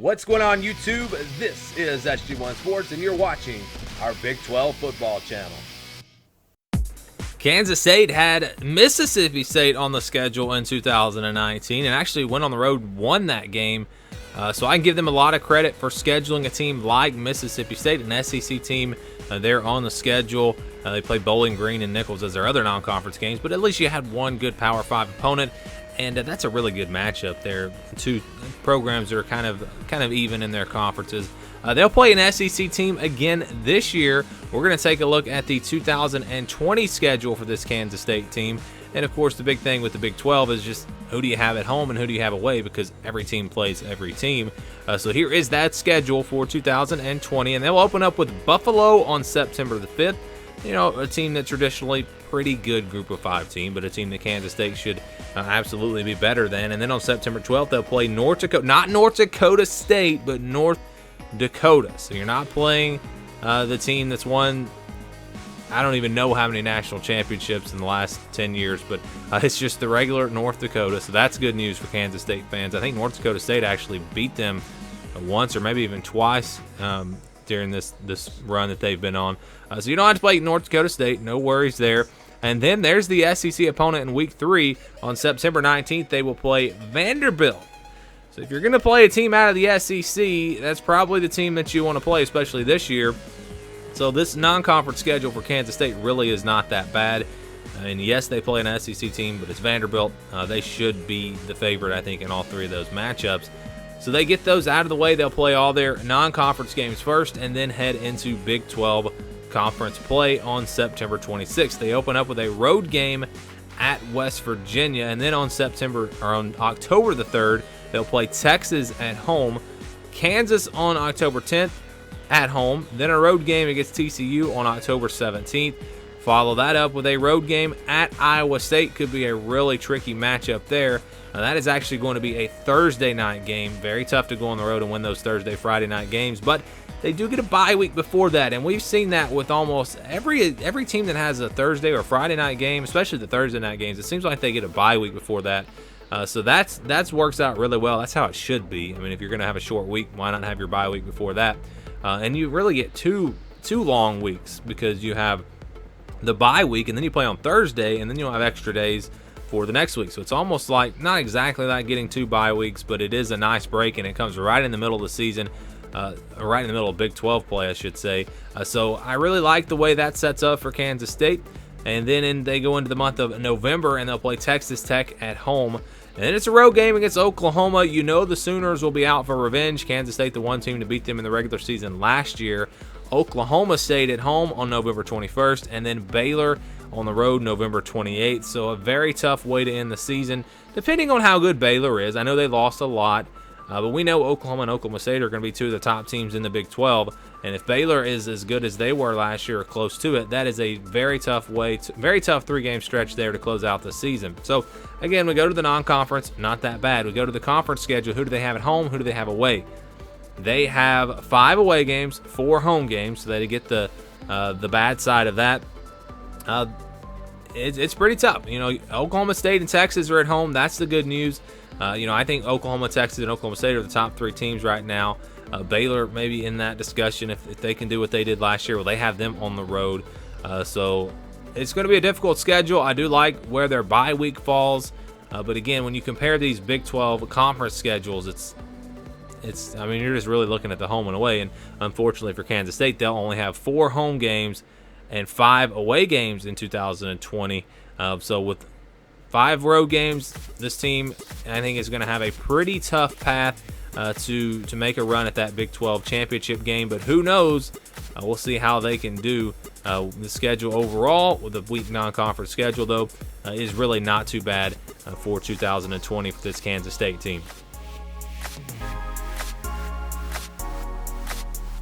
What's going on, YouTube? This is SG1 Sports, and you're watching our Big 12 football channel. Kansas State had Mississippi State on the schedule in 2019 and actually went on the road, won that game. So I can give them a lot of credit for scheduling a team like Mississippi State, an SEC team. They're on the schedule. They play Bowling Green and Nichols as their other non-conference games, but at least you had one good Power 5 opponent, and that's a really good matchup there. Two programs that are kind of even in their conferences. They'll play an SEC team again this year. We're going to take a look at the 2020 schedule for this Kansas State team. And, of course, the big thing with the Big 12 is just who do you have at home and who do you have away, because every team plays every team. So here is that schedule for 2020. And they'll open up with Buffalo on September the 5th. You know, a team that's traditionally pretty good Group of 5 team, but a team that Kansas State should absolutely be better than. And then on September 12th, they'll play North Dakota. Not North Dakota State, but North Dakota. So you're not playing the team that's won, I don't even know how many national championships in the last 10 years, but it's just the regular North Dakota. So that's good news for Kansas State fans. I think North Dakota State actually beat them once or maybe even twice during this run that they've been on. So you don't have to play North Dakota State. No worries there. And then there's the SEC opponent in Week 3. On September 19th, they will play Vanderbilt. So if you're going to play a team out of the SEC, that's probably the team that you want to play, especially this year. So this non-conference schedule for Kansas State really is not that bad. And yes, they play an SEC team, but it's Vanderbilt. They should be the favorite, I think, in all three of those matchups. So they get those out of the way. They'll play all their non-conference games first and then head into Big 12 conference play on September 26th. They open up with a road game at West Virginia, and then on October the 3rd, they'll play Texas at home, Kansas on October 10th at home, then a road game against TCU on October 17th. Follow that up with a road game at Iowa State. Could be a really tricky matchup there. That is actually going to be a Thursday night game. Very tough to go on the road and win those Thursday, Friday night games, but they do get a bye week before that, and we've seen that with almost every team that has a Thursday or Friday night game, especially the Thursday night games. It seems like they get a bye week before that. So that's works out really well. That's how it should be. I mean, if you're going to have a short week, why not have your bye week before that? And you really get two long weeks, because you have the bye week, and then you play on Thursday, and then you'll have extra days for the next week. So it's almost like, not exactly like getting 2 bye weeks, but it is a nice break, and it comes right in the middle of the season, right in the middle of Big 12 play, I should say. So I really like the way that sets up for Kansas State. And then they go into the month of November, and they'll play Texas Tech at home. And then it's a road game against Oklahoma. You know the Sooners will be out for revenge. Kansas State, the one team to beat them in the regular season last year. Oklahoma State at home on November 21st, and then Baylor on the road November 28th. So a very tough way to end the season, depending on how good Baylor is. I know they lost a lot, but we know Oklahoma and Oklahoma State are going to be two of the top teams in the Big 12. And if Baylor is as good as they were last year or close to it, that is a very tough very tough 3-game stretch there to close out the season. So again, we go to the non-conference, not that bad. We go to the conference schedule. Who do they have at home? Who do they have away? They have 5 away games, 4 home games, so they get the bad side of that. It's pretty tough. You know, Oklahoma State and Texas are at home. That's the good news. I think Oklahoma, Texas, and Oklahoma State are the top 3 teams right now. Baylor maybe in that discussion if they can do what they did last year. Well, they have them on the road. So it's going to be a difficult schedule. I do like where their bye week falls. But again, when you compare these Big 12 conference schedules, I mean, you're just really looking at the home and away. And unfortunately for Kansas State, they'll only have 4 home games and 5 away games in 2020. So with 5 road games, this team, I think, is going to have a pretty tough path to make a run at that Big 12 championship game. But who knows? We'll see how they can do. The schedule overall, with the week non-conference schedule, though, is really not too bad for 2020 for this Kansas State team.